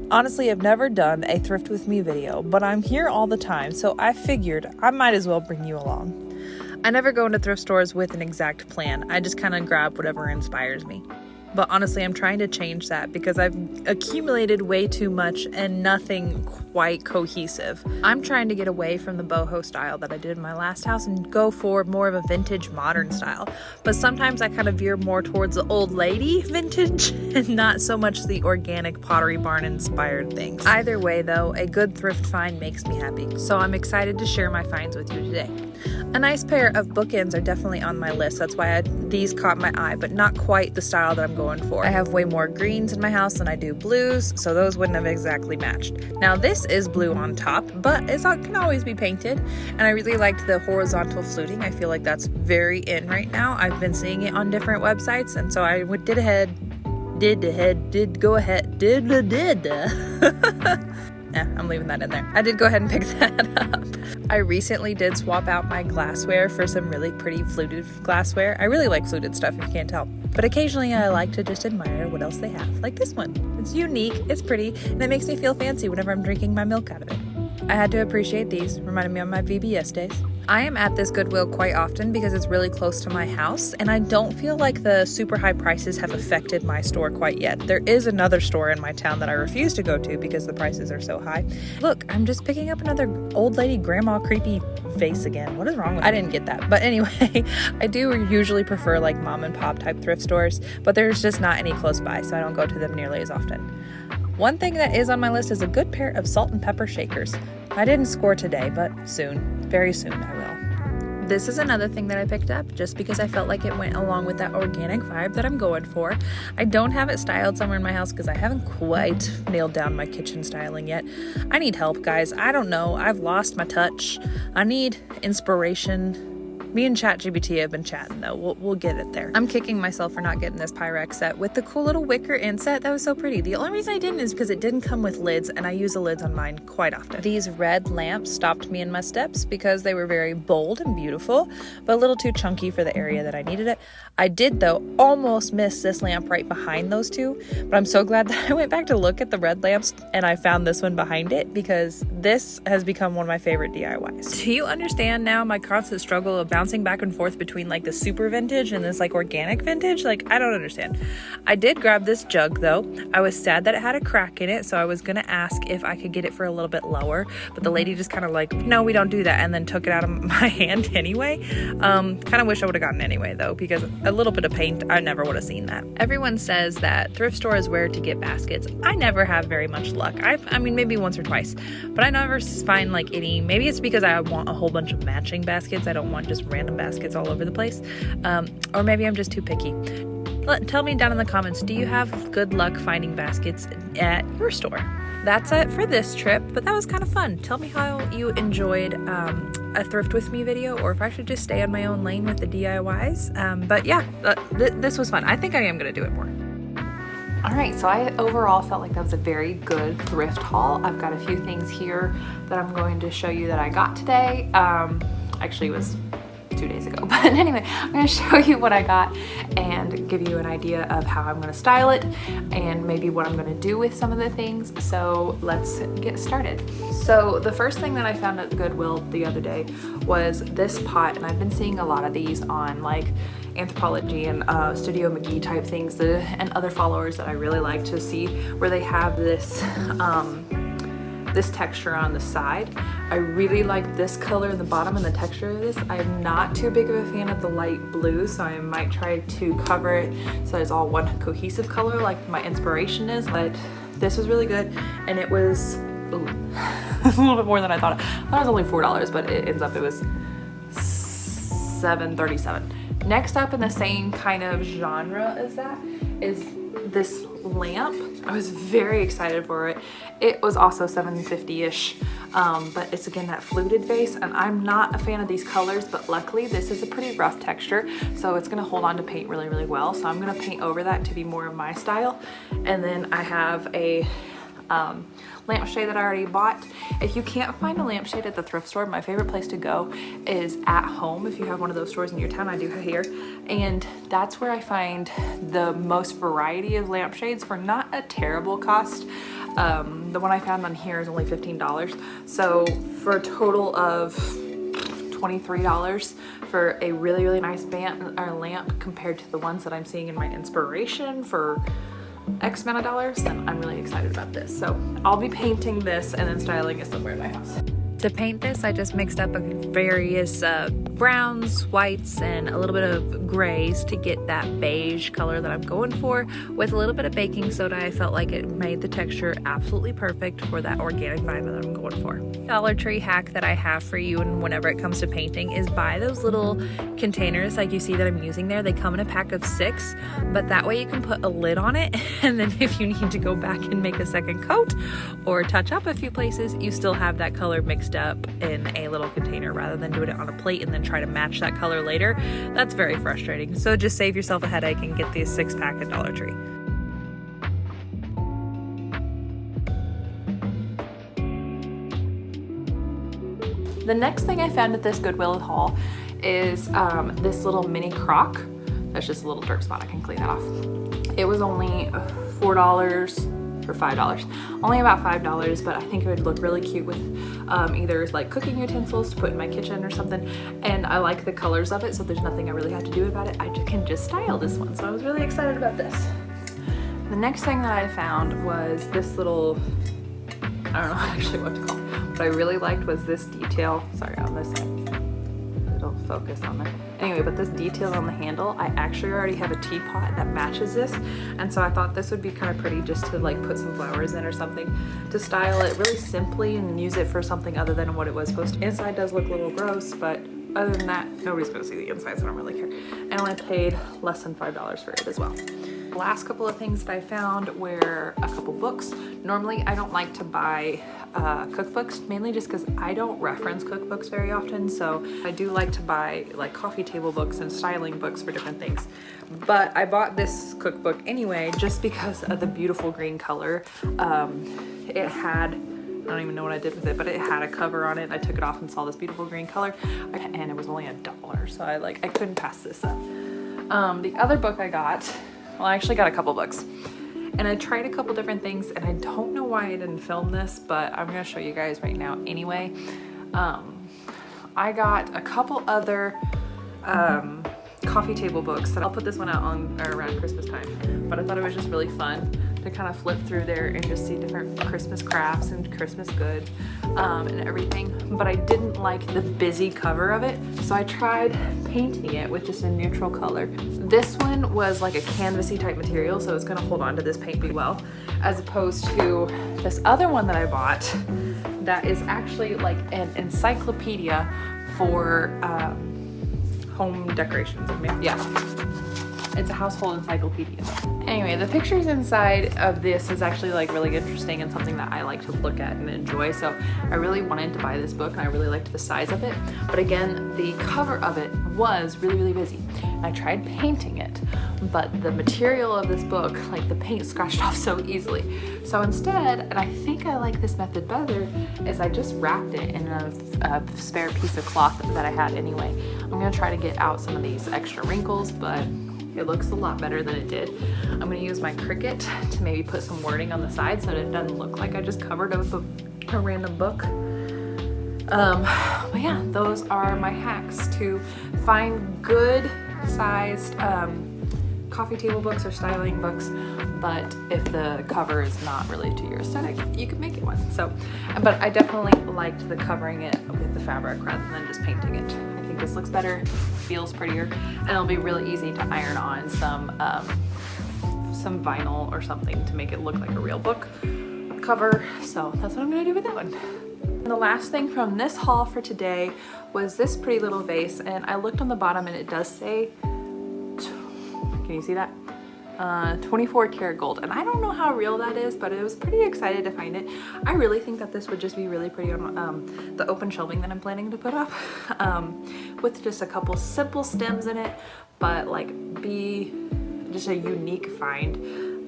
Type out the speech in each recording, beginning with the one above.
Honestly, I've never done a thrift with me video, but I'm here all the time, so I figured I might as well bring you along. I never go into thrift stores with an exact plan. I just kind of grab whatever inspires me. But honestly, I'm trying to change that because I've accumulated way too much and nothing quite cohesive. I'm trying to get away from the boho style that I did in my last house and go for more of a vintage modern style. But sometimes I kind of veer more towards the old lady vintage and not so much the organic Pottery Barn inspired things. Either way though, a good thrift find makes me happy. So I'm excited to share my finds with you today. A nice pair of bookends are definitely on my list. That's why these caught my eye, but not quite the style that I'm going for. I have way more greens in my house than I do blues, so those wouldn't have exactly matched. Now this is blue on top, but it can always be painted. And I really liked the horizontal fluting. I feel like that's very in right now. I've been seeing it on different websites, and so I I'm leaving that in there. I did go ahead and pick that up. I recently did swap out my glassware for some really pretty fluted glassware. I really like fluted stuff, if you can't tell. But occasionally I like to just admire what else they have. Like this one. It's unique, it's pretty, and it makes me feel fancy whenever I'm drinking my milk out of it. I had to appreciate these, reminding me of my VBS days. I am at this Goodwill quite often because it's really close to my house, and I don't feel like the super high prices have affected my store quite yet. There is another store in my town that I refuse to go to because the prices are so high. Look, I'm just picking up another old lady grandma creepy face again. What is wrong with me? I didn't get that. But anyway, I do usually prefer like mom and pop type thrift stores, but there's just not any close by, so I don't go to them nearly as often. One thing that is on my list is a good pair of salt and pepper shakers. I didn't score today, but soon, very soon I will. This is another thing that I picked up just because I felt like it went along with that organic vibe that I'm going for. I don't have it styled somewhere in my house because I haven't quite nailed down my kitchen styling yet. I need help, guys. I don't know. I've lost my touch. I need inspiration. Me and ChatGPT have been chatting though. We'll get it there. I'm kicking myself for not getting this Pyrex set with the cool little wicker inset. That was so pretty. The only reason I didn't is because it didn't come with lids, and I use the lids on mine quite often. These red lamps stopped me in my steps because they were very bold and beautiful, but a little too chunky for the area that I needed it. I did though almost miss this lamp right behind those two, but I'm so glad that I went back to look at the red lamps and I found this one behind it because this has become one of my favorite DIYs. Do you understand now my constant struggle of bouncing back and forth between like the super vintage and this like organic vintage? Like, I don't understand. I did grab this jug though. I was sad that it had a crack in it, so I was gonna ask if I could get it for a little bit lower, but the lady just kind of like, no, we don't do that, and then took it out of my hand anyway. Kind of wish I would have gotten anyway though, because a little bit of paint, I never would have seen that. Everyone says that thrift store is where to get baskets. I never have very much luck. I mean maybe once or twice, but I never find like any. Maybe it's because I want a whole bunch of matching baskets. I don't want just random baskets all over the place, or maybe I'm just too picky. Tell me down in the comments, do you have good luck finding baskets at your store? That's it for this trip, but that was kind of fun. Tell me how you enjoyed a thrift with me video, or if I should just stay on my own lane with the DIYs. But yeah, this was fun. I think I am gonna do it more. All right, so I overall felt like that was a very good thrift haul. I've got a few things here that I'm going to show you that I got today. Actually, it was 2 days ago, but anyway, I'm going to show you what I got and give you an idea of how I'm going to style it and maybe what I'm going to do with some of the things. So let's get started. So the first thing that I found at Goodwill the other day was this pot, and I've been seeing a lot of these on like Anthropology and Studio McGee type things and other followers that I really like to see, where they have this this texture on the side. I really like this color in the bottom and the texture of this. I'm not too big of a fan of the light blue, so I might try to cover it so it's all one cohesive color like my inspiration is, but this was really good, and it was a little bit more than I thought. I thought it was only $4, but it ends up it was $7.37. Next up in the same kind of genre as that is this lamp. I was very excited for it. It was also $7.50-ish, but it's again that fluted vase, and I'm not a fan of these colors, but luckily this is a pretty rough texture, so it's gonna hold on to paint really, really well. So I'm gonna paint over that to be more of my style. And then I have a lampshade that I already bought. If you can't find a lampshade at the thrift store, my favorite place to go is At Home. If you have one of those stores in your town, I do here, and that's where I find the most variety of lampshades for not a terrible cost. The one I found on here is only $15. So for a total of $23 for a really, really nice lamp compared to the ones that I'm seeing in my inspiration for X amount of dollars, then I'm really excited about this. So I'll be painting this and then styling it somewhere in my house. To paint this, I just mixed up various browns, whites, and a little bit of grays to get that beige color that I'm going for. With a little bit of baking soda, I felt like it made the texture absolutely perfect for that organic vibe that I'm going for. Dollar Tree hack that I have for you, and whenever it comes to painting, is buy those little containers like you see that I'm using there. They come in a pack of 6, but that way you can put a lid on it, and then if you need to go back and make a second coat or touch up a few places, you still have that color mixed up in a little container rather than doing it on a plate and then try to match that color later. That's very frustrating. So just save yourself a headache and get these 6-pack at Dollar Tree. The next thing I found at this Goodwill haul is this little mini crock. That's just a little dirt spot. I can clean that off. It was only $4 or $5. Only about $5, but I think it would look really cute with either like cooking utensils to put in my kitchen or something. And I like the colors of it, so there's nothing I really have to do about it. I can just style this one, so I was really excited about this. The next thing that I found was this little, I don't know actually what to call it. What I really liked was this detail. Sorry, on this side. It'll focus on that. Anyway, but this detail on the handle, I actually already have a teapot that matches this, and so I thought this would be kind of pretty just to like put some flowers in or something to style it really simply and use it for something other than what it was supposed to. Inside does look a little gross, but other than that, nobody's gonna see the inside, so I don't really care. And I only paid less than $5 for it as well. The last couple of things that I found were a couple books. Normally, I don't like to buy cookbooks, mainly just because I don't reference cookbooks very often, so I do like to buy like coffee table books and styling books for different things. But I bought this cookbook anyway just because of the beautiful green color. It had, I don't even know what I did with it, but it had a cover on it. I took it off and saw this beautiful green color, and it was only $1, so I couldn't pass this up. The other book I got, well, I actually got a couple books. And I tried a couple different things, and I don't know why I didn't film this, but I'm gonna show you guys right now anyway. I got a couple other coffee table books that I'll put this one out on or around Christmas time, but I thought it was just really fun to kind of flip through there and just see different Christmas crafts and Christmas goods and everything. But I didn't like the busy cover of it, so I tried painting it with just a neutral color. This one was like a canvasy type material, so it's gonna hold on to this paint pretty well, as opposed to this other one that I bought that is actually like an encyclopedia for home decorations. Yeah, it's a household encyclopedia. Anyway, the pictures inside of this is actually like really interesting and something that I like to look at and enjoy. So I really wanted to buy this book, and I really liked the size of it. But again, the cover of it was really, really busy. And I tried painting it, but the material of this book, like the paint scratched off so easily. So instead, and I think I like this method better, is I just wrapped it in a spare piece of cloth that I had anyway. I'm gonna try to get out some of these extra wrinkles, but it looks a lot better than it did. I'm gonna use my Cricut to maybe put some wording on the side so that it doesn't look like I just covered up a random book. But yeah, those are my hacks to find good sized coffee table books or styling books, but if the cover is not really to your aesthetic, you could make it one. So, but I definitely liked the covering it with the fabric rather than just painting it. I think this looks better, feels prettier, and it'll be really easy to iron on some vinyl or something to make it look like a real book cover. So that's what I'm gonna do with that one. And the last thing from this haul for today was this pretty little vase, and I looked on the bottom and it does say, can you see that? 24 karat gold, and I don't know how real that is, but I was pretty excited to find it. I really think that this would just be really pretty on the open shelving that I'm planning to put up with just a couple simple stems in it, but like be just a unique find.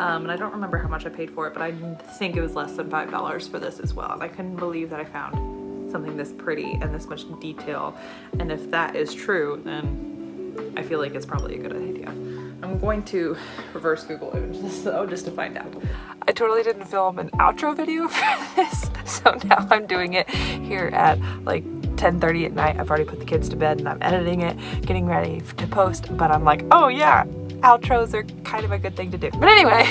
And I don't remember how much I paid for it, but I think it was less than $5 for this as well. And I couldn't believe that I found something this pretty and this much detail. And if that is true, then I feel like it's probably a good idea. I'm I'm going to reverse Google Images though, just to find out. I totally didn't film an outro video for this, so now I'm doing it here at like 10:30 at night. I've already put the kids to bed and I'm editing it, getting ready to post, but I'm like, oh yeah, outros are kind of a good thing to do. But anyway,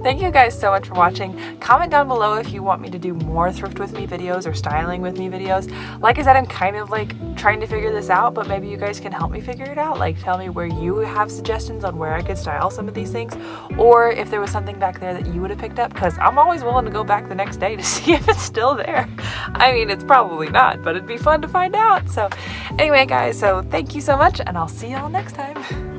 thank you guys so much for watching. Comment down below if you want me to do more thrift with me videos or styling with me videos. Like I said, I'm kind of like trying to figure this out, but maybe you guys can help me figure it out. Like tell me where you have suggestions on where I could style some of these things, or if there was something back there that you would have picked up, because I'm always willing to go back the next day to see if it's still there. I mean, it's probably not, but it'd be fun to find out. So anyway guys, so thank you so much and I'll see y'all next time.